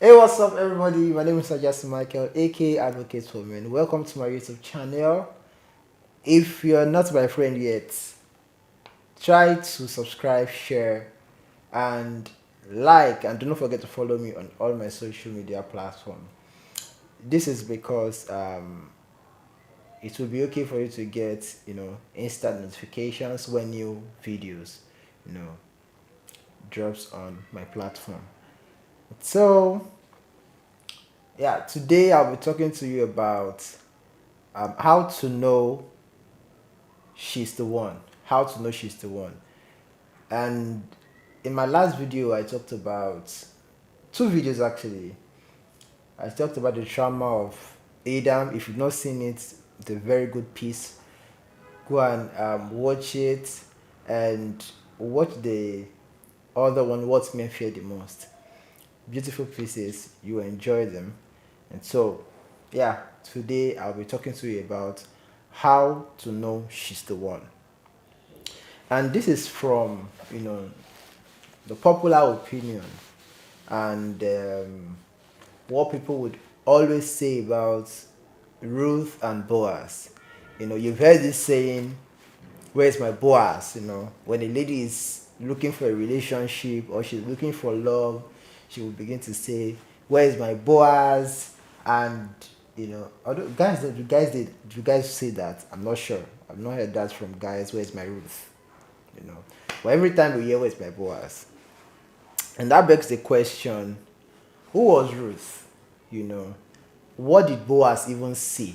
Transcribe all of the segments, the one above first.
Hey, what's up, everybody? My name is Sajasi Michael, aka Advocate for Men. Welcome to my YouTube channel. If you're not my friend yet, try to subscribe, share, and like, and do not forget to follow me on all my social media platforms. This is because it will be okay for you to get instant notifications when new videos you know drops on my platform. So yeah, today I'll be talking to you about how to know she's the one. How to know she's the one. And in my last video, I talked about two videos actually. I talked about the trauma of Adam. If you've not seen it, it's a very good piece. Go and watch it and watch the other one, What Men Fear the Most. Beautiful pieces, you enjoy them. And so, yeah, today I'll be talking to you about how to know she's the one. And this is from the popular opinion and what people would always say about Ruth and Boaz. You've heard this saying, where's my Boaz? When a lady is looking for a relationship or she's looking for love, she will begin to say, where's my Boaz? And although guys, do you guys say that? I'm not sure. I've not heard that from guys. Where's my Ruth? you know. But every time we hear where's my Boaz, and that begs the question: who was Ruth? You know, what did Boaz even see?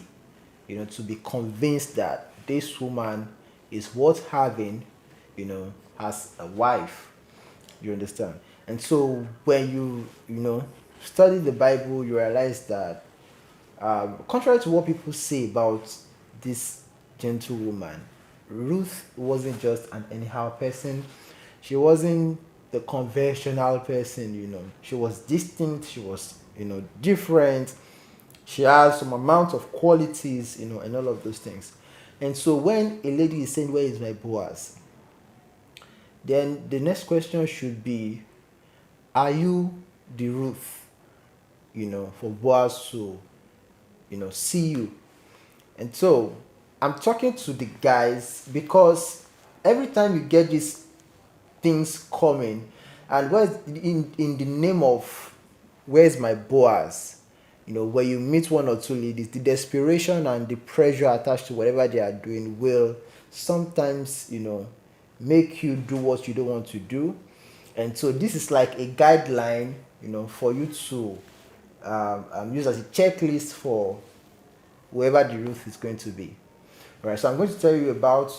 To be convinced that this woman is worth having, as a wife. You understand? And so when you study the Bible, you realize that contrary to what people say about this gentlewoman, Ruth wasn't just an anyhow person. She wasn't the conventional person. She was distinct, she was, different. She has some amount of qualities, and all of those things. And so when a lady is saying, where is my Boaz? Then the next question should be, are you the Ruth, for Boaz to, see you? And so I'm talking to the guys because every time you get these things coming, and where's in the name of where's my Boaz, where you meet one or two ladies, the desperation and the pressure attached to whatever they are doing will sometimes make you do what you don't want to do. And so this is like a guideline, for you to use as a checklist for whoever the Ruth is going to be. All right, so I'm going to tell you about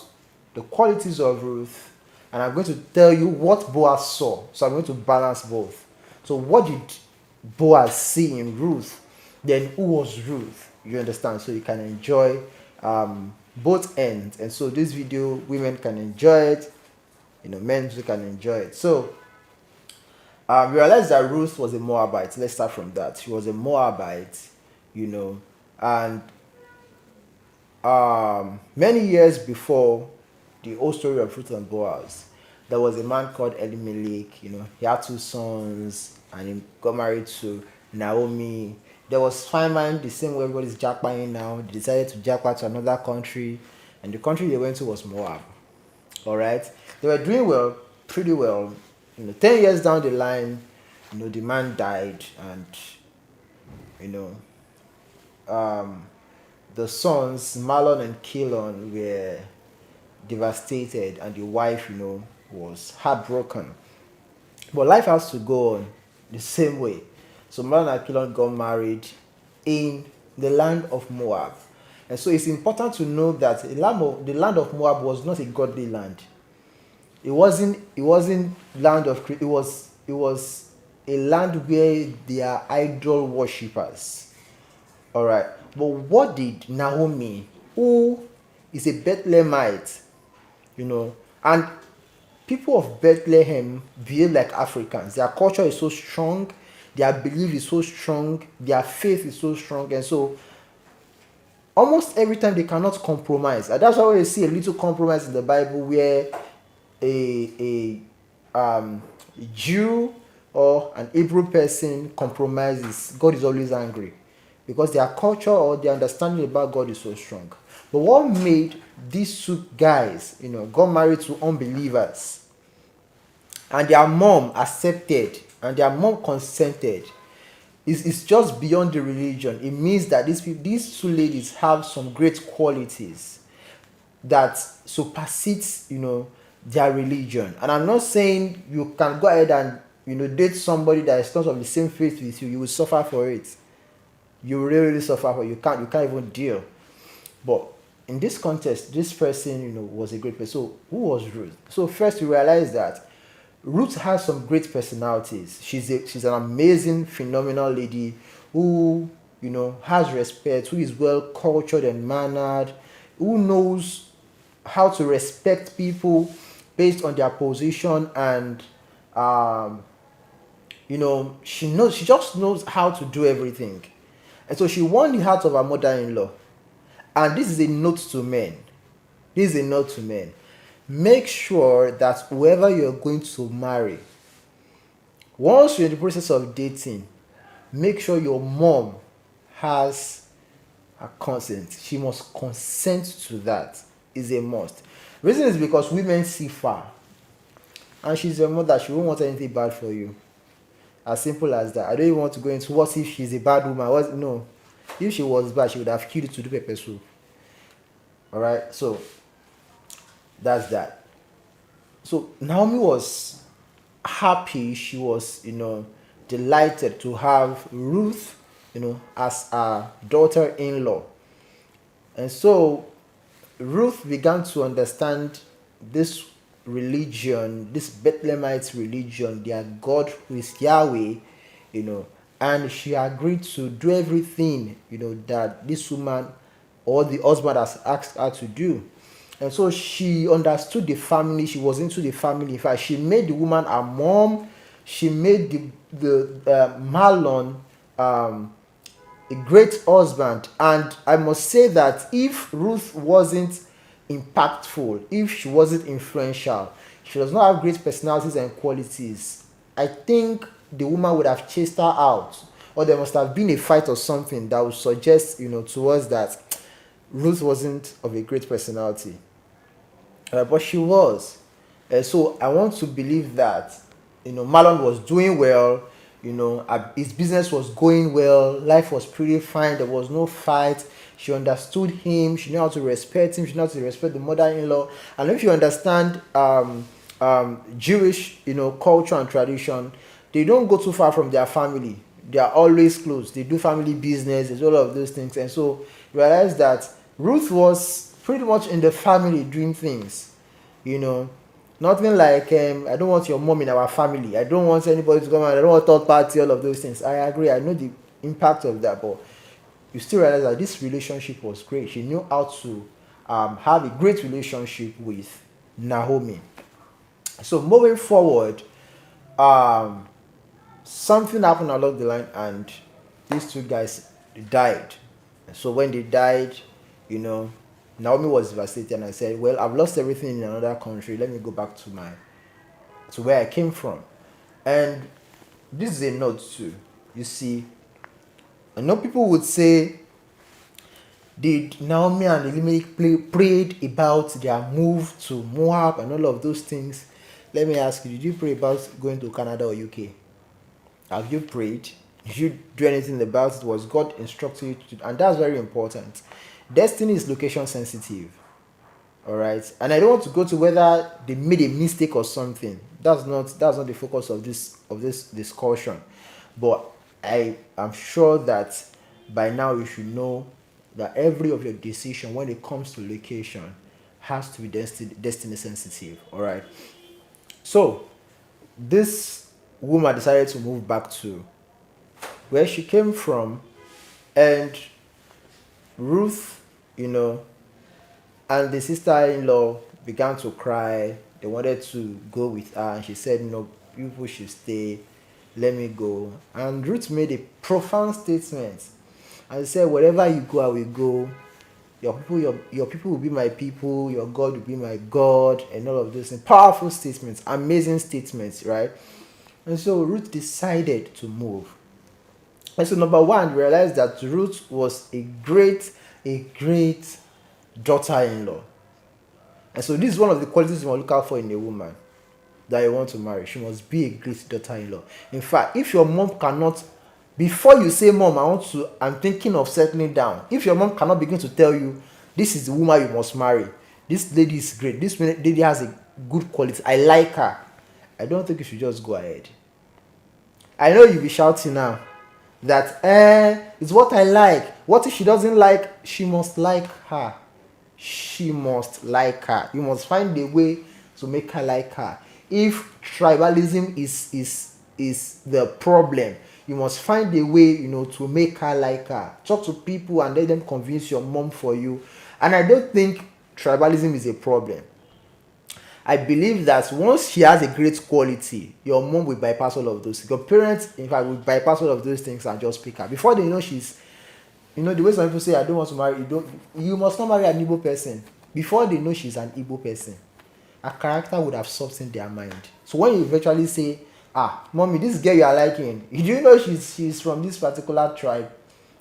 the qualities of Ruth, and I'm going to tell you what Boaz saw. So I'm going to balance both. So what did Boaz see in Ruth? Then who was Ruth? You understand? So you can enjoy both ends. And so this video, women can enjoy it, men too can enjoy it. So realize that Ruth was a Moabite. Let's start from that. She was a Moabite, and many years before the whole story of Ruth and Boaz, there was a man called Elimelech. He had two sons, and he got married to Naomi. There was famine, the same way everybody's jackpotting now. They decided to jackpot to another country, and the country they went to was Moab. All right, they were doing well, pretty well. 10 years down the line, the man died, and you know, the sons Malon and Kilon were devastated, and the wife, was heartbroken. But life has to go on the same way. So Malon and Kilon got married in the land of Moab. And so it's important to know that the land of Moab was not a godly land. It wasn't land of it was a land where they are idol worshippers. All right. But what did Naomi, who is a Bethlehemite, and people of Bethlehem behave like Africans. Their culture is so strong, their belief is so strong, their faith is so strong, and so almost every time they cannot compromise. And that's why you see a little compromise in the Bible where a Jew or an Hebrew person compromises, God is always angry because their culture or their understanding about God is so strong. But what made these two guys, got married to unbelievers, and their mom accepted and their mom consented, is just beyond the religion. It means that these two ladies have some great qualities that supersedes, their religion. And I'm not saying you can go ahead and, date somebody that is not of the same faith with you. You will suffer for it. You will really suffer for it. You can't even deal. But in this context, this person, was a great person. So who was Ruth? So first you realize that Ruth has some great personalities. She's an amazing, phenomenal lady who, has respect, who is well cultured and mannered, who knows how to respect people based on their position, and um, she just knows how to do everything. And so she won the heart of her mother-in-law. And this is a note to men. This is a note to men. Make sure that whoever you're going to marry, once you're in the process of dating, make sure your mom has a consent. She must consent to that. Is a must. Reason is because women see far. And she's your mother, she won't want anything bad for you. As simple as that. I don't even want to go into what if she's a bad woman. No. If she was bad, she would have killed you to do pepper soup. Alright, so that's that. So Naomi was happy, she was, delighted to have Ruth, as a daughter-in-law. And so Ruth began to understand this religion, this Bethlehemite religion, their God who is Yahweh, and she agreed to do everything, that this woman or the husband has asked her to do. And so she understood the family, she was into the family. In fact, she made the woman a mom, she made the Mahlon a great husband. And I must say that if Ruth wasn't impactful, if she wasn't influential, she does not have great personalities and qualities, I think the woman would have chased her out, or there must have been a fight or something that would suggest, to us that Ruth wasn't of a great personality. But she was. So I want to believe that, Mahlon was doing well, his business was going well, life was pretty fine, there was no fight. She understood him, she knew how to respect him, she knew how to respect the mother-in-law. And if you understand Jewish, culture and tradition, they don't go too far from their family. They are always close. They do family business, there's all of those things. And so realize that Ruth was pretty much in the family doing things, nothing like I don't want your mom in our family, I don't want anybody to come out, I don't want third party, all of those things. I agree, I know the impact of that, but you still realize that this relationship was great. She knew how to have a great relationship with Naomi. So moving forward, something happened along the line, and these two guys died. So when they died, Naomi was devastated, and I said, well, I've lost everything in another country, let me go back to where I came from. And this is a note too. You see, I know people would say, did Naomi and Elimelech prayed about their move to Moab and all of those things? Let me ask you, did you pray about going to Canada or UK? Have you prayed? Did you do anything about it? Was God instructing you to do? And that's very important. Destiny is location sensitive. Alright. And I don't want to go to whether they made a mistake or something. That's not the focus of this discussion. But I am sure that by now you should know that every of your decision when it comes to location has to be destiny sensitive. Alright. So this woman decided to move back to where she came from, and Ruth, and the sister-in-law began to cry. They wanted to go with her, and she said, people should stay, let me go. And Ruth made a profound statement, and she said, wherever you go, I will go. Your people will be my people, your God will be my God, and all of those things. Powerful statements, amazing statements, right? And so Ruth decided to move. And so number one, realized that Ruth was a great daughter-in-law. And so this is one of the qualities you must look out for in a woman that you want to marry. She must be a great daughter-in-law. In fact, if your mom cannot, before you say, Mom, I'm thinking of settling down. If your mom cannot begin to tell you, this is the woman you must marry. This lady is great. This lady has a good quality. I like her. I don't think you should just go ahead. I know you'll be shouting now that, it's what I like. What if she doesn't like? She must like her. She must like her. You must find a way to make her like her. If tribalism is the problem, you must find a way, to make her like her. Talk to people and let them convince your mom for you. And I don't think tribalism is a problem. I believe that once she has a great quality, your mom will bypass all of those. Your parents, in fact, will bypass all of those things and just pick her. Before they know she's, the way some people say, I don't want to marry, you must not marry an Igbo person. Before they know she's an Igbo person, her character would have softened their mind. So when you eventually say, mommy, this girl you are liking, do you know she's from this particular tribe?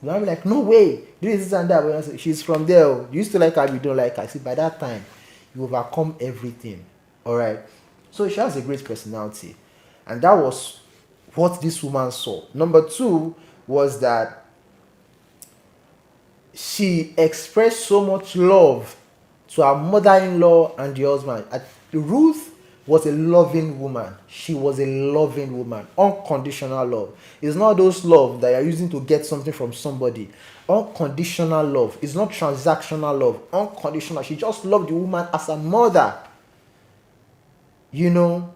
You might be like, no way, this and that. But say, she's from there. You used to like her, you don't like her. See, by that time, you overcome everything. Alright. So she has a great personality. And that was what this woman saw. Number two was that she expressed so much love to her mother-in-law and the husband. Ruth was a loving woman. She was a loving woman. Unconditional love. It's not those love that you're using to get something from somebody. Unconditional love. It's not transactional love. Unconditional. She just loved the woman as a mother. And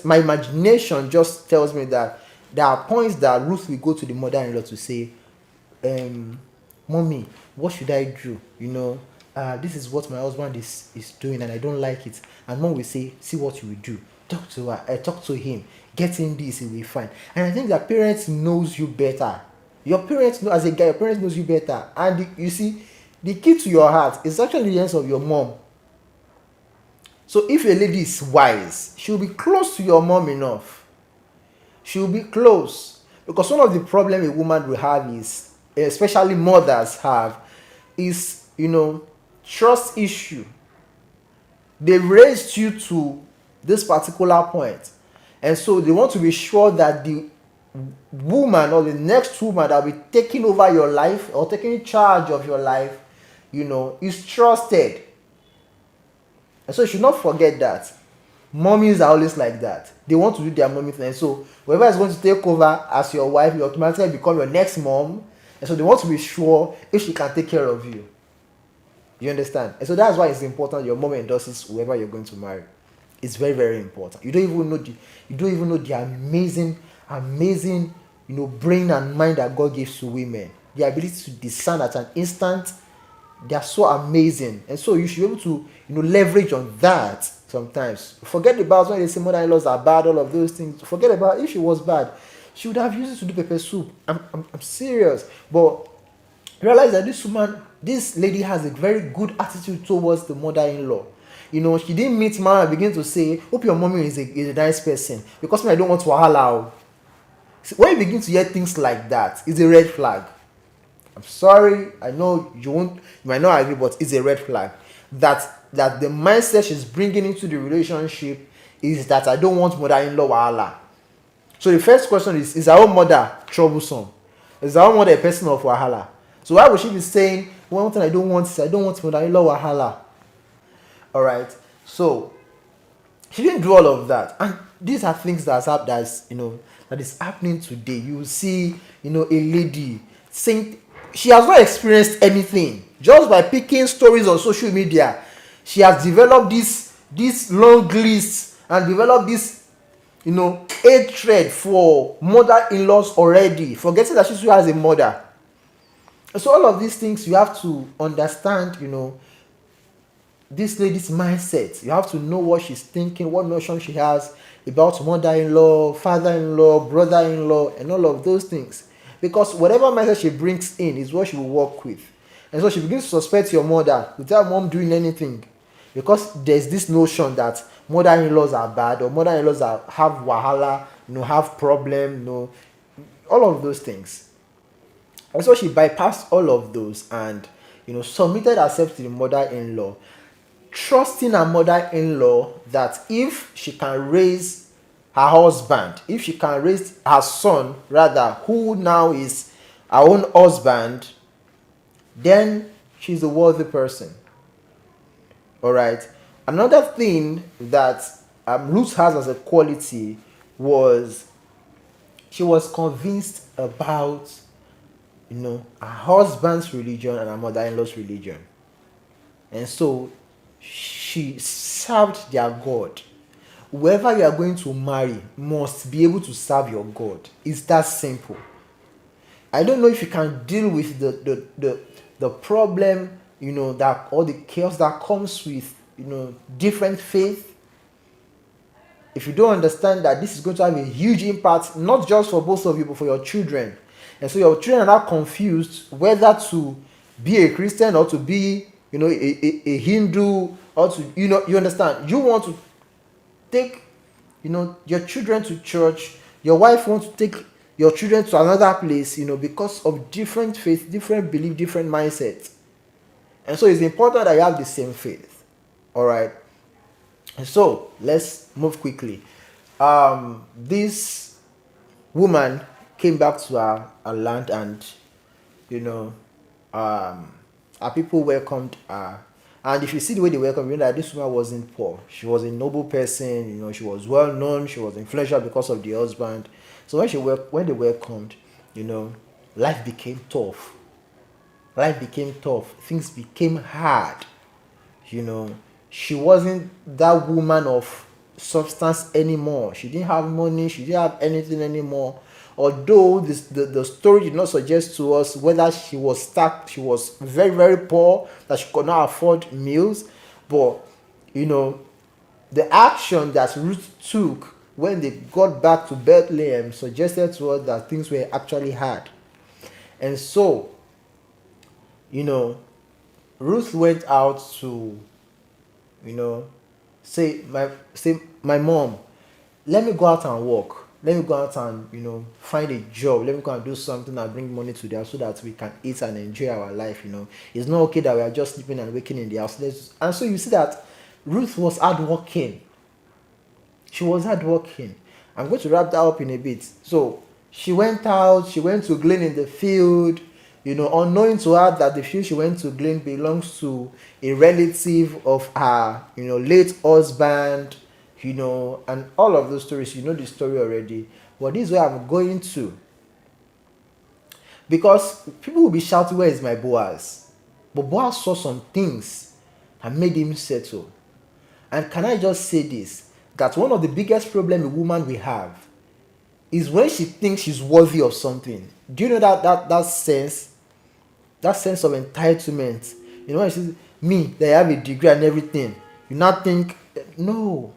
my imagination just tells me that there are points that Ruth will go to the mother-in-law to say, Mommy, what should I do? This is what my husband is doing and I don't like it. And mom will say, see what you will do. Talk to her, talk to him, get him this, he will be fine. And I think that parents knows you better. Your parents know, as a guy, your parents knows you better. And you see, the key to your heart is actually the hands of your mom. So if a lady is wise, she'll be close to your mom enough. She'll be close. Because one of the problems a woman will have is, especially mothers have, is, trust issue. They raised you to this particular point. And so they want to be sure that the woman or the next woman that will be taking over your life or taking charge of your life, is trusted. And so you should not forget that. Mommies are always like that. They want to do their mommy thing. And so whoever is going to take over as your wife, you automatically become your next mom. And so they want to be sure if she can take care of you. You understand? And so that's why it's important your mom endorses whoever you're going to marry. It's very, very important. You don't even know the amazing, brain and mind that God gives to women. The ability to discern at an instant. They are so amazing. And so you should be able to, leverage on that sometimes. Forget about when they say mother-in-laws are bad, all of those things. Forget about if she was bad. She would have used it to do pepper soup. I'm serious. But realize that this lady has a very good attitude towards the mother-in-law. She didn't meet man and begin to say, hope your mommy is a nice person. Because I don't want to wahala. When you begin to hear things like that, it's a red flag. I'm sorry, I know you might not agree, but it's a red flag. That the mindset she's bringing into the relationship is that I don't want mother-in-law wahala. So the first question is our own mother troublesome? Is our own mother a person of wahala? So why would she be saying, one thing I don't want mother-in-law wahala? Alright, so she didn't do all of that. And these are things that is happening today. You will see, a lady saying she has not experienced anything. Just by picking stories on social media, she has developed this long list and developed this, hatred for mother-in-laws already, forgetting that she still has a mother. So all of these things you have to understand, this lady's mindset. You have to know what she's thinking, what notion she has about mother-in-law, father-in-law, brother-in-law, and all of those things. Because whatever mindset she brings in is what she will work with. And so she begins to suspect your mother without mom doing anything. Because there's this notion that mother-in-laws are bad, or mother-in-laws have wahala, have problem, all of those things. And so she bypassed all of those and submitted herself to the mother-in-law, trusting her mother-in-law that if she can raise her husband, if she can raise her son rather, who now is her own husband, then she's a worthy person. All right. Another thing that Ruth has as a quality was she was convinced about her husband's religion and her mother-in-law's religion, and so she served their God. Whoever you are going to marry must be able to serve your God. It's that simple. I don't know if you can deal with the problem, that all the chaos that comes with different faith. If you don't understand that this is going to have a huge impact, not just for both of you, but for your children. And so your children are now confused whether to be a Christian or to be, a Hindu, or to, you understand. You want to take, your children to church. Your wife wants to take your children to another place, because of different faith, different belief, different mindset. And so it's important that you have the same faith. All right. And so let's move quickly. This woman came back to her land, and her people welcomed her. And if you see the way they welcomed, you know that this woman wasn't poor. She was a noble person. She was well known. She was influential because of the husband. So when they welcomed, life became tough. Life became tough. Things became hard. She wasn't that woman of substance anymore. She didn't have money. She didn't have anything anymore. Although the story did not suggest to us whether she was stuck, she was very, very poor, that she could not afford meals. But, the action that Ruth took when they got back to Bethlehem suggested to us that things were actually hard. And so, Ruth went out to, say my mom, let me go out and work. Let me go out and find a job. Let me go and do something and bring money to the house so that we can eat and enjoy our life. It's not okay that we are just sleeping and waking in the house. And so you see that Ruth was hardworking. She was hardworking. I'm going to wrap that up in a bit. So she went out. She went to glean in the field. Unknowing to her that the field she went to glean belongs to a relative of her, late husband, and all of those stories. You know the story already. But this is where I'm going to. Because people will be shouting, where is my Boaz? But Boaz saw some things that made him settle. And can I just say this? That one of the biggest problems a woman will have is when she thinks she's worthy of something. Do you know that sense? That sense of entitlement. When she says, me, they have a degree and everything. You not think, no.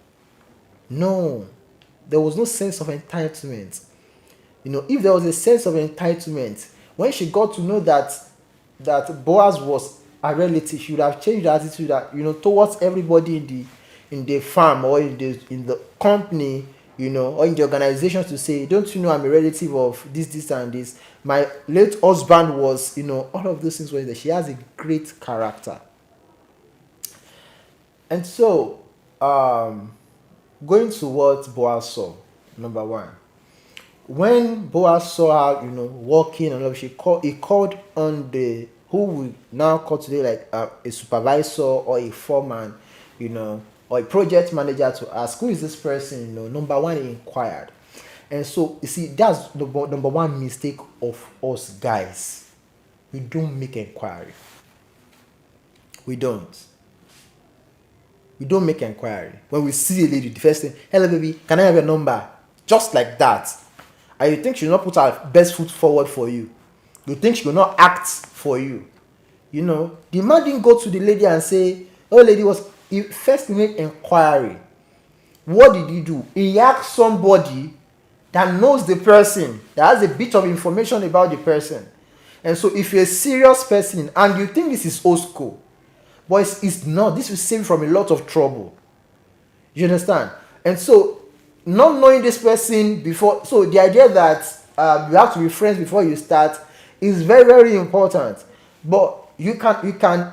There was no sense of entitlement. If there was a sense of entitlement, when she got to know that Boaz was a relative, she would have changed her attitude that, towards everybody in the farm or in the company, or in the organization, to say, don't you know I'm a relative of this and this. My late husband was, all of those things were there. She has a great character. And so, going to what Boaz saw, number one. When Boaz saw her, walking and all, he called on who we now call today like a supervisor or a foreman, or a project manager, to ask, who is this person? Number one, he inquired. And so, you see, that's the number one mistake of us guys. We don't make inquiry. We don't make inquiry. When we see a lady, the first thing, hello baby, can I have your number? Just like that. And you think she will not put her best foot forward for you. You think she will not act for you. The man didn't go to the lady and say, oh lady, he first made inquiry. What did he do? He asked somebody that knows the person, that has a bit of information about the person. And so if you're a serious person and you think this is old school, but it's not, this will save you from a lot of trouble. You understand? And so, not knowing this person before, so the idea that you have to be friends before you start is very, very important. But you can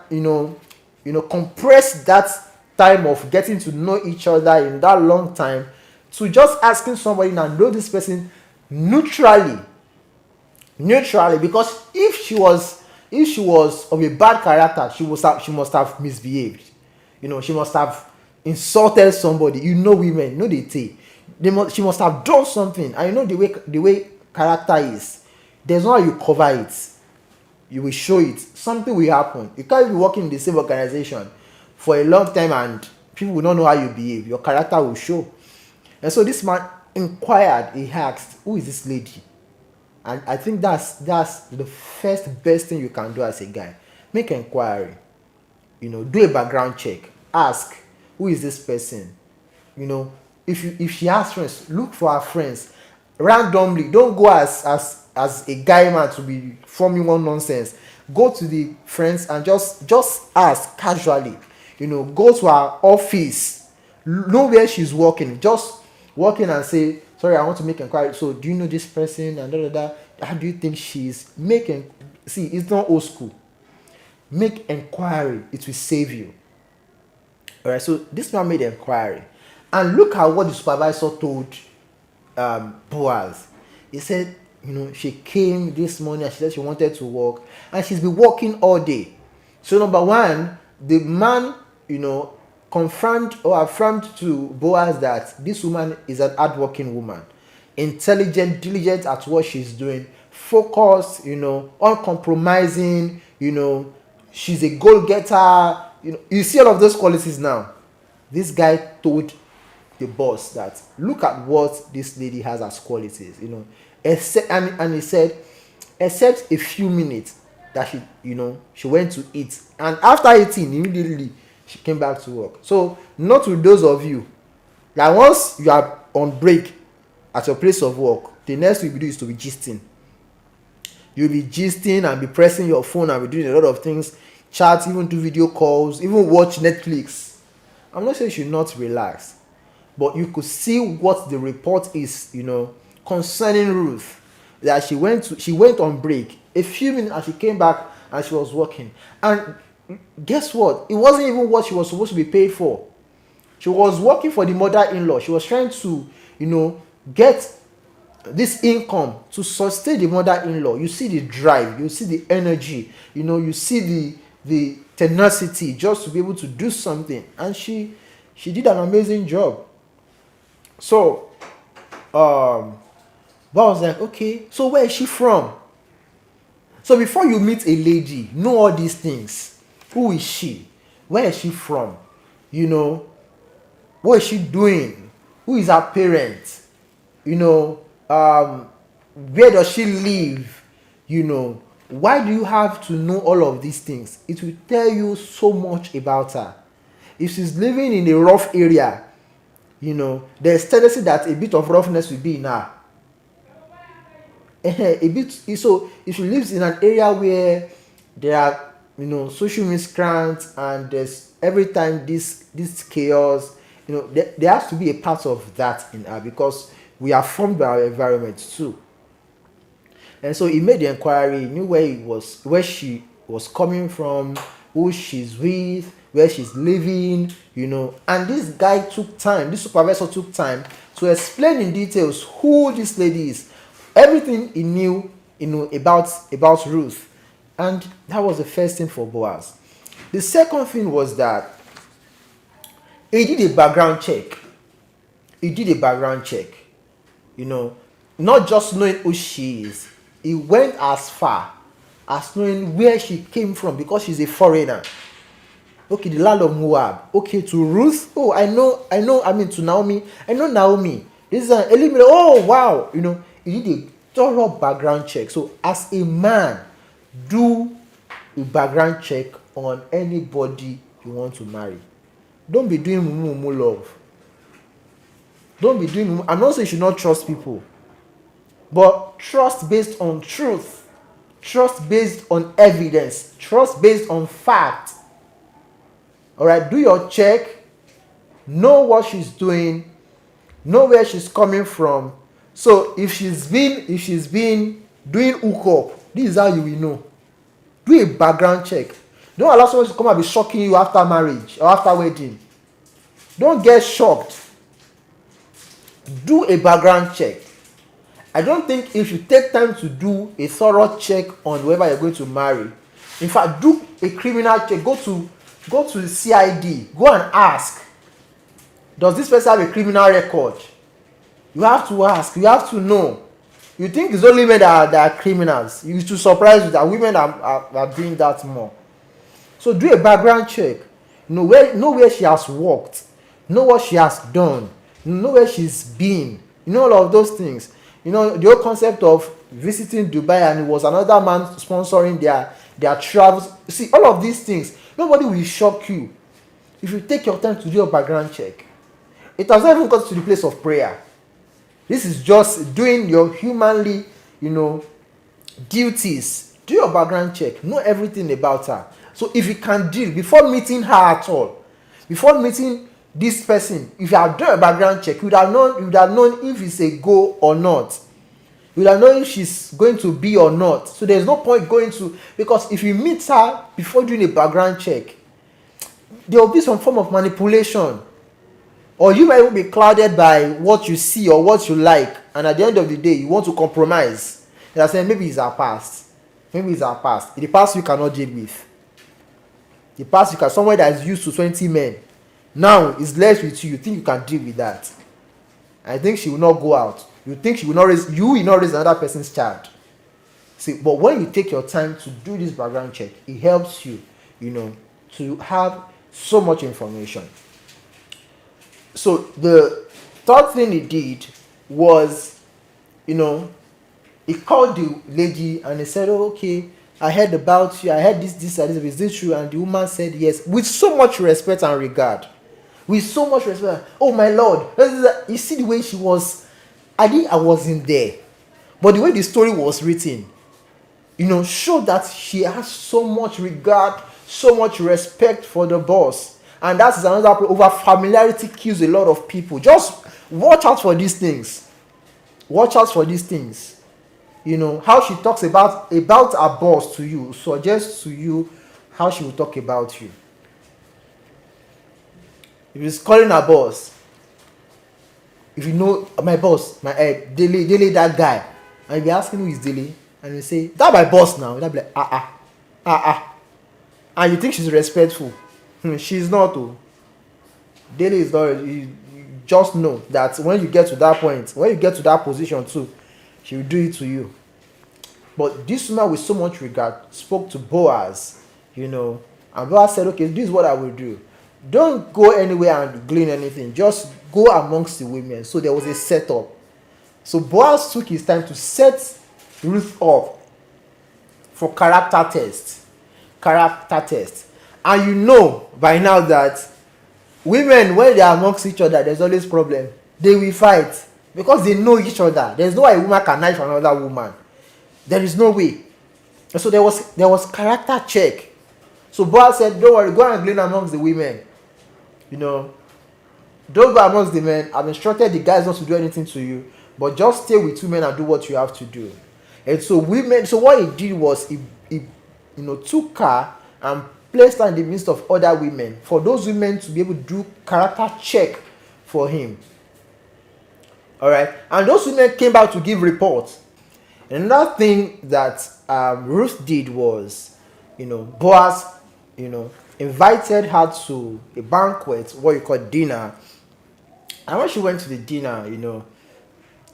compress that time of getting to know each other in that long time to just asking somebody now know this person neutrally, because if she was of a bad character, she must have misbehaved. She must have insulted somebody. Women, they say she must have done something. And the way character is, there's no how you cover it. You will show it. Something will happen. You can't be working in the same organization for a long time and people will not know how you behave. Your character will show. And so this man inquired. He asked, who is this lady? And I think that's the first best thing you can do as a guy. Make inquiry. Do a background check. Ask, who is this person? If she has friends, look for her friends randomly. Don't go as a guy man to be forming one nonsense. Go to the friends and just ask casually. Go to her office. Know where she's working. Just walk in and say, sorry, I want to make inquiry. So do you know this person and how do you think she's making? See, it's not old school. Make inquiry. It will save you. All right. So this man made inquiry, and look at what the supervisor told Boaz. He said, she came this morning and she said she wanted to work, and she's been working all day. So number one, the man, confirmed or affirmed to Boaz that this woman is an hardworking woman, intelligent, diligent at what she's doing, focused, uncompromising, she's a goal getter. You see all of those qualities now. This guy told the boss that look at what this lady has as qualities, except, and he said, except a few minutes that she went to eat, and after eating immediately she came back to work. So not to those of you that once you are on break at your place of work, the next thing you do is to be gisting. You'll be gisting and be pressing your phone and be doing a lot of things, chat, even do video calls, even watch Netflix. I'm not saying you should not relax, but you could see what the report is, concerning Ruth, that she went on break a few minutes and she came back and she was working. And guess what? It wasn't even what she was supposed to be paid for. She was working for the mother-in-law. She was trying to, get this income to sustain the mother-in-law. You see the drive, you see the energy, you see the tenacity just to be able to do something. And she did an amazing job. So Bob was like, okay, so where is she from? So before you meet a lady, know all these things. Who is she? Where is she from? What is she doing? Who is her parent? Where does she live? Why do you have to know all of these things? It will tell you so much about her. If she's living in a rough area, there's tendency that a bit of roughness will be in her. A bit. So if she lives in an area where there are social miscreants and there's every time this chaos, there has to be a part of that in her, because we are formed by our environment too. And so he made the inquiry. He knew where she was coming from, who she's with, where she's living, and this guy took time, this supervisor took time to explain in details who this lady is, everything he knew, about Ruth. And that was the first thing for Boaz. The second thing was that he did a background check. Not just knowing who she is. He went as far as knowing where she came from, because she's a foreigner. Okay, the land of Moab. Okay, to Ruth. Oh, I know. To Naomi. I know Naomi. This is an Elimelech. Oh, wow. He did a thorough background check. So, as a man, do a background check on anybody you want to marry. Don't be doing mumu love. Don't be doing. I'm not saying you should not trust people, but trust based on truth, trust based on evidence, trust based on fact. All right, do your check. know what she's doing, know where she's coming from. So if she's been doing hookup, this is how you will know. Do a background check. Don't allow someone to come and be shocking you after marriage or after wedding. Don't get shocked. Do a background check. I don't think if you take time to do a thorough check on whoever you're going to marry, in fact, do a criminal check. Go to the CID. Go and ask, does this person have a criminal record? You have to ask. You have to know. You think it's only men that are criminals. You should surprise you that women are doing that more. So do a background check. Know where she has worked. Know what she has done. Know where she's been. You know all of those things. You know the whole concept of visiting Dubai and it was another man sponsoring their travels. See, all of these things, nobody will shock you if you take your time to do your background check. It has not even got to the place of prayer. This is just doing your humanly, duties. Do your background check. Know everything about her. So if you can deal before meeting her at all, before meeting this person, if you have done a background check, you would have known if it's a go or not. You would have known if she's going to be or not. So there's no point going to, because if you meet her before doing a background check, there will be some form of manipulation. Or you might even be clouded by what you see or what you like, and at the end of the day, you want to compromise. They are saying maybe it's our past. Maybe it's our past. The past you cannot deal with. The past you can, someone that is used to 20 men, now is left with you. You think you can deal with that? I think she will not go out. You think she will not raise, you will not raise another person's child. See, but when you take your time to do this background check, it helps you, to have so much information. So the third thing he did was, he called the lady and he said, oh, okay, I heard about you. I heard this, and this. Is this true? And the woman said yes, with so much respect and regard. With so much respect. Oh, my Lord. You see the way she was. I wasn't there. But the way the story was written, showed that she has so much regard, so much respect for the boss. And that is another problem. Over familiarity kills a lot of people. Just watch out for these things. Watch out for these things. How she talks about her boss to you suggests to you how she will talk about you. If he's calling her boss, if you know my boss, my Dele, that guy, and you be asking who is Dele, and you say, that my boss now, that be like, and you think she's respectful. She's not. Dele is not. You just know that when you get to that point, when you get to that position too, she will do it to you. But this woman with so much regard spoke to Boaz, and Boaz said, okay, this is what I will do. Don't go anywhere and glean anything. Just go amongst the women. So there was a setup. So Boaz took his time to set Ruth up for character test. And by now that women, when they are amongst each other, there's always problem. They will fight because they know each other. There's no way a woman can knife another woman. There is no way. And so there was character check. So Boaz said, don't worry, go and glean amongst the women. Don't go amongst the men. I've instructed the guys not to do anything to you, but just stay with women and do what you have to do. And so what he did was he took her and placed her in the midst of other women for those women to be able to do character check for him. All right, and those women came back to give reports. Another thing that Ruth did was, Boaz, invited her to a banquet, what you call dinner. And when she went to the dinner,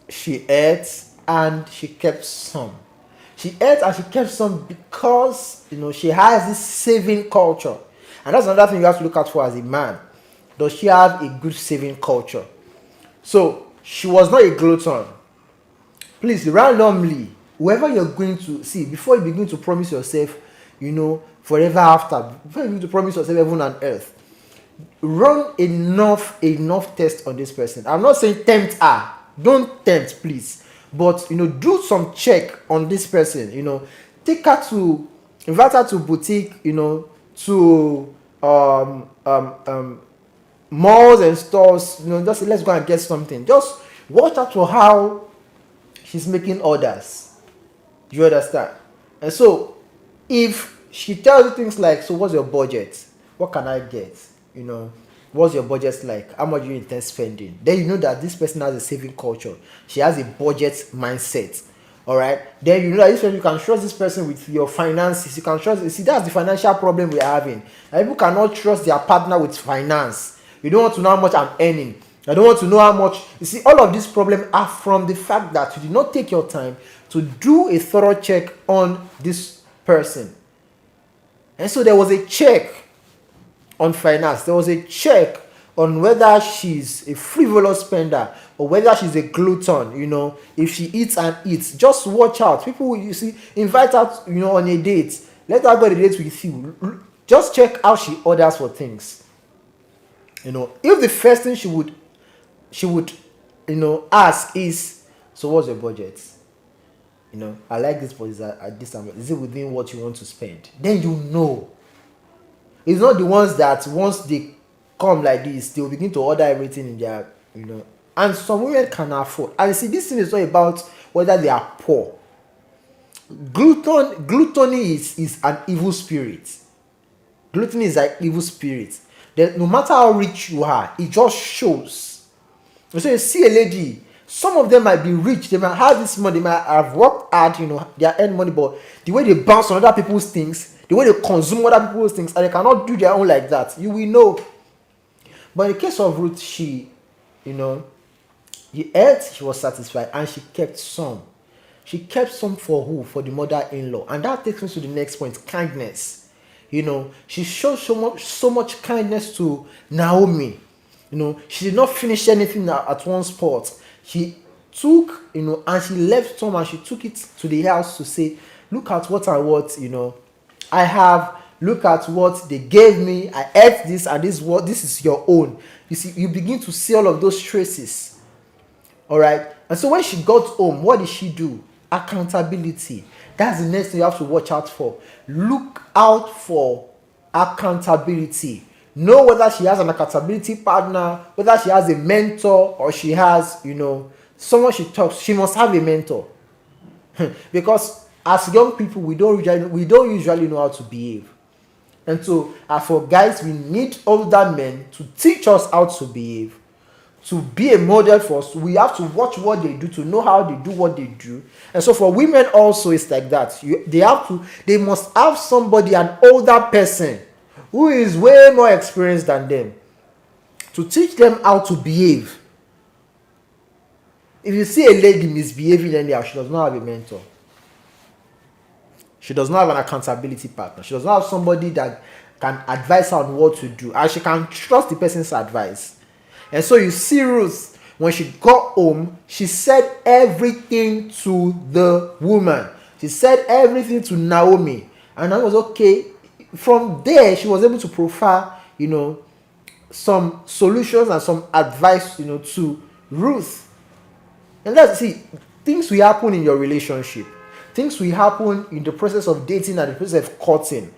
she ate and she kept some. She ate and she kept some because, she has this saving culture. And that's another thing you have to look out for as a man. Does she have a good saving culture? So, she was not a glutton. Please, randomly, whoever you're going to see, before you begin to promise yourself, forever after, before you begin to promise yourself heaven and earth, run enough test on this person. I'm not saying tempt her. Don't tempt, please. But, do some check on this person. Invite her to boutique, to malls and stores, just let's go and get something. Just watch out for how she's making orders. Do you understand? And so if she tells you things like, so what's your budget? What can I get? What's your budget like? How much you intend spending? Then you know that this person has a saving culture. She has a budget mindset. All right. Then you know that this person, you can trust this person with your finances. You can trust. You see, that's the financial problem we're having. And people cannot trust their partner with finance. You don't want to know how much I'm earning. I don't want to know how much. You see, all of these problems are from the fact that you did not take your time to do a thorough check on this person. And so there was a check on finance. There was a check on whether she's a frivolous spender or whether she's a glutton. If she eats and eats, just watch out. People, you see, invite her, on a date. Let her go on a date with you. Just check how she orders for things. If the first thing she would ask is, so what's your budget? I like this, but is at this time, is it within what you want to spend? Then it's not the ones that once they come like this, they will begin to order everything in their, and some women can afford. And you see, this thing is not about whether they are poor. Gluttony is an evil spirit. Gluttony is an evil spirit. Then no matter how rich you are, it just shows. So you see a lady, some of them might be rich, they might have this money, they might have worked hard, they earn money, but the way they bounce on other people's things, the way they consume other people's things, and they cannot do their own like that, you will know. But in the case of Ruth, she ate, she was satisfied, and she kept some. She kept some for who? For the mother-in-law. And that takes me to the next point, kindness. She showed so much kindness to Naomi. She did not finish anything at one spot. She took, and she left some and she took it to the house to say, look at what I have. Look at what they gave me. I ate this, and this is your own. You see, you begin to see all of those traces. All right. And so when she got home, what did she do? Accountability. That's the next thing you have to watch out for. Look out for accountability. Know whether she has an accountability partner, whether she has a mentor, or she has, someone she talks. She must have a mentor. Because as young people, we don't usually know how to behave. And so, for guys, we need older men to teach us how to behave, to be a model for us. We have to watch what they do, to know how they do what they do. And so for women also, it's like that. They must have somebody, an older person, who is way more experienced than them, to teach them how to behave. If you see a lady misbehaving anyhow, she does not have a mentor. She does not have an accountability partner. She does not have somebody that can advise her on what to do, and she can trust the person's advice. And so you see Ruth, when she got home, she said everything to the woman. She said everything to Naomi, and that was okay. From there, she was able to provide, some solutions and some advice, to Ruth. And let's see, things will happen in your relationship. Things will happen in the process of dating and the process of courting.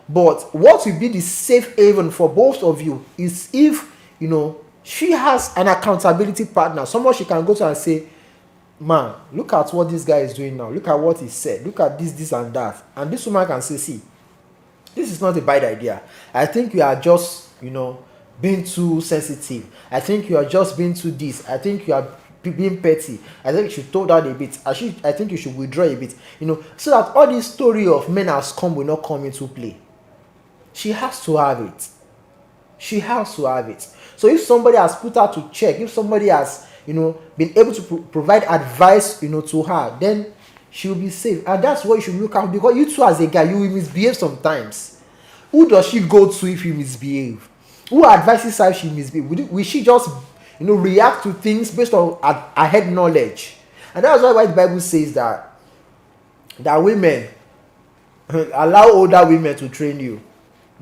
But what will be the safe haven for both of you is if, she has an accountability partner, someone she can go to and say, man, look at what this guy is doing now. Look at what he said. Look at this and that. And this woman can say, see, this is not a bad idea. I think you are just, being too sensitive. I think you are just being too this. I think you are being petty. I think you should tone down a bit. I think you should withdraw a bit. So that all this story of men has come will not come into play. She has to have it. She has to have it. So if somebody has put her to check, if somebody has, been able to provide advice, to her, then she will be safe. And that's what you should look at, because you too as a guy, you will misbehave sometimes. Who does she go to if you misbehave? Who advises her if she misbehave? Will she just, react to things based on her head knowledge? And that's why the Bible says that women, allow older women to train you.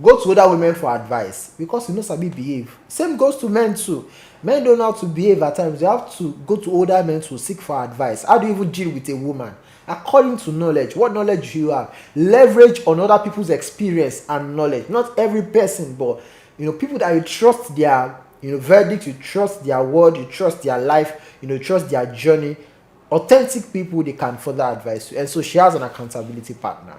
Go to other women for advice, because you know sabi behave. Same goes to men too. Men don't know how to behave at times. They have to go to older men to seek for advice. How do you even deal with a woman? According to knowledge. What knowledge do you have? Leverage on other people's experience and knowledge. Not every person, but people that you trust their Verdict, you trust their word, you trust their life, trust their journey. Authentic people, they can further advise you. And so she has an accountability partner.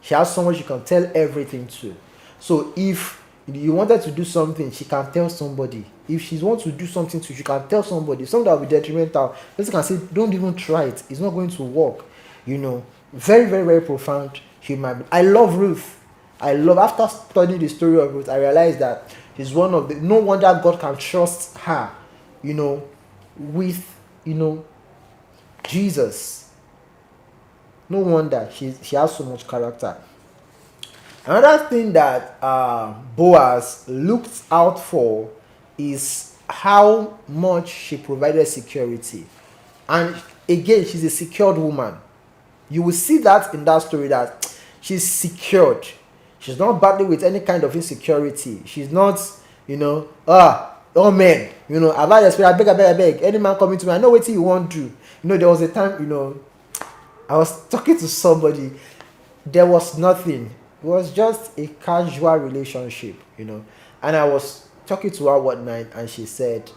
She has someone she can tell everything to. So if you wanted to do something, she can tell somebody. If she wants to do something to you, she can tell somebody. Something that will be detrimental, person can say, don't even try it. It's not going to work. Very, very, very profound human being. I love Ruth. After studying the story of Ruth, I realized that she's one of the, no wonder God can trust her, with, Jesus. No wonder she has so much character. Another thing that Boaz looked out for is how much she provided security. And again, she's a secured woman. You will see that in that story, that she's secured. She's not battling with any kind of insecurity. She's not, oh man, I've had experience, I beg. Any man coming to me, I know what you want to do. There was a time, I was talking to somebody, there was nothing. It was just a casual relationship, And I was talking to her one night and she said,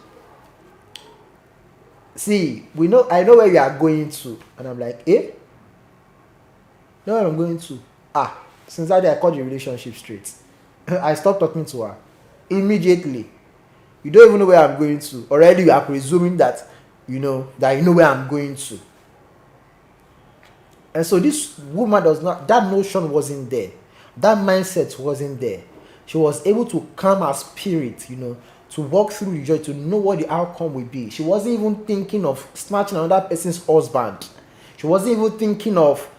see, I know where you are going to. And I'm like, eh? Know where I'm going to? Since that day I called the relationship straight. I stopped talking to her. Immediately. You don't even know where I'm going to. Already you are presuming that, that you know where I'm going to. And so this woman that notion wasn't there. That mindset wasn't there. She was able to calm her spirit, to walk through the joy, to know what the outcome will be. She wasn't even thinking of snatching another person's husband. She wasn't even thinking of,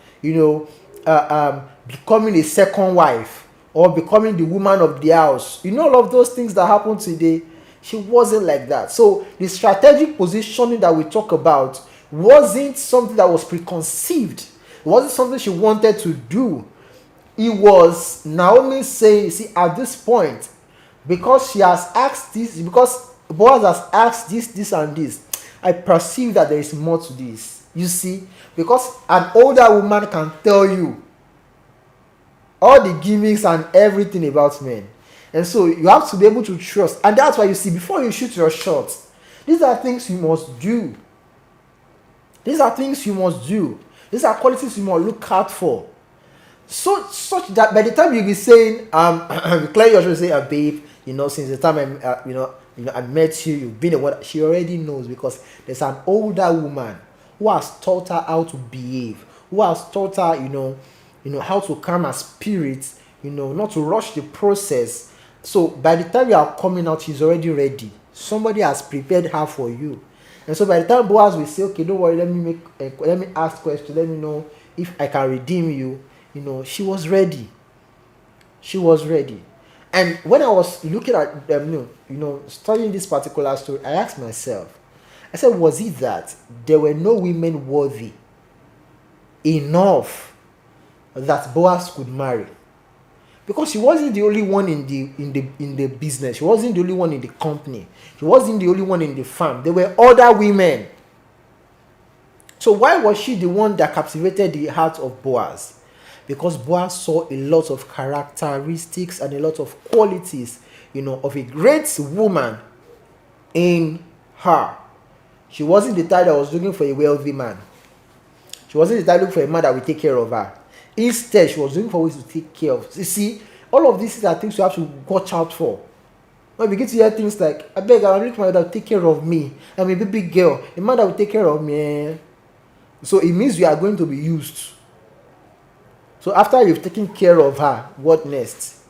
becoming a second wife or becoming the woman of the house. All of those things that happen today. She wasn't like that. So the strategic positioning that we talk about wasn't something that was preconceived. It wasn't something she wanted to do. It was Naomi saying, see, at this point, because she has asked this, because Boaz has asked this and this, I perceive that there is more to this. You see, because an older woman can tell you all the gimmicks and everything about men. And so you have to be able to trust. And that's why you see, before you shoot your shot, these are things you must do. These are things you must do. These are qualities you must look out for. So such that by the time you be saying, clearly you're say, babe, since the time I met you, you've been a what, she already knows, because there's an older woman who has taught her how to behave, who has taught her, how to calm her spirit, not to rush the process. So by the time you are coming out, she's already ready. Somebody has prepared her for you. And so by the time Boaz will say, okay, don't worry, let me ask questions, let me know if I can redeem you. She was ready. She was ready. And when I was looking at them, studying this particular story, I asked myself, I said, was it that there were no women worthy enough that Boaz could marry? Because she wasn't the only one in the business. She wasn't the only one in the company. She wasn't the only one in the farm. There were other women. So why was she the one that captivated the heart of Boaz? Because Boaz saw a lot of characteristics and a lot of qualities, of a great woman in her. She wasn't the type that was looking for a wealthy man. She wasn't the type looking for a man that will take care of her. Instead, she was looking for ways to take care of. You see, all of these are things you have to watch out for. When we begin to hear things like, I beg, I'm looking for a man that will take care of me. I'm a baby girl. A man that will take care of me. So it means you are going to be used. So after you've taken care of her, what next?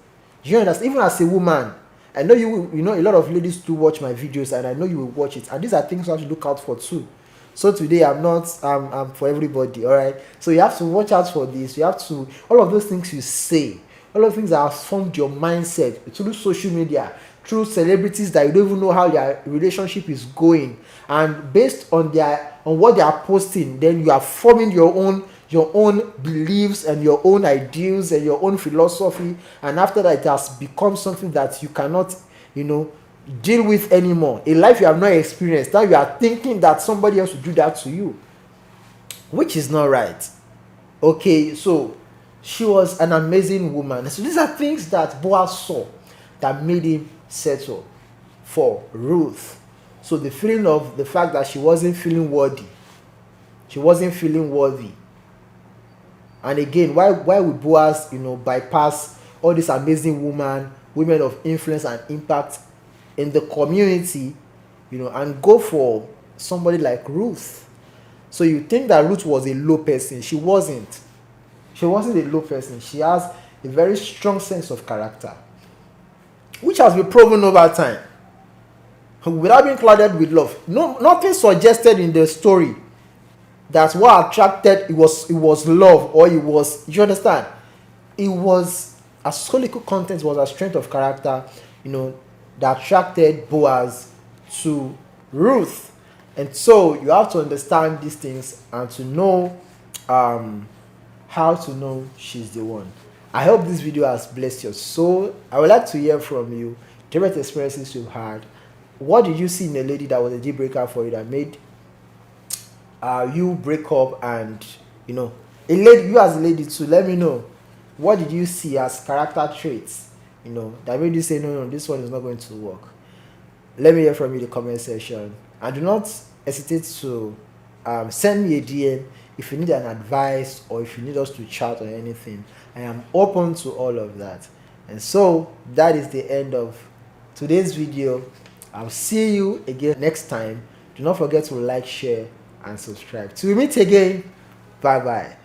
Do you understand? Even as a woman, I know a lot of ladies do watch my videos, and I know you will watch it. And these are things you have to look out for too. So today I'm for everybody, all right? So you have to watch out for this. You have to, all of those things you say, all of the things that have formed your mindset through social media, through celebrities that you don't even know how their relationship is going, and based on what they are posting, then you are forming your own beliefs and your own ideals and your own philosophy, and after that it has become something that you cannot deal with anymore. A life you have not experienced. Now you are thinking that somebody else will do that to you, which is not right. Okay, so she was an amazing woman. So these are things that Boaz saw that made him settle for Ruth. So the feeling of the fact that she wasn't feeling worthy. She wasn't feeling worthy. And again, why would Boaz, bypass all these amazing women of influence and impact in the community, and go for somebody like Ruth? So you think that Ruth was a low person. She wasn't. She wasn't a low person. She has a very strong sense of character, which has been proven over time, without being clouded with love. No, nothing suggested in the story that what attracted it was love, or it was, you understand, it was a solical content, was a strength of character, that attracted Boaz to Ruth. And so you have to understand these things and to know how to know she's the one. I hope this video has blessed your soul. I would like to hear from you, different experiences you've had. What did you see in a lady that was a deal breaker for you, that made you break up? And you as a lady too, let me know, what did you see as character traits that made you say no, this one is not going to work? Let me hear from you in the comment section, and do not hesitate to send me a DM if you need an advice, or if you need us to chat or anything. I am open to all of that. And so that is the end of today's video. I'll see you again next time. Do not forget to like, share, and subscribe. Till we meet again, bye bye.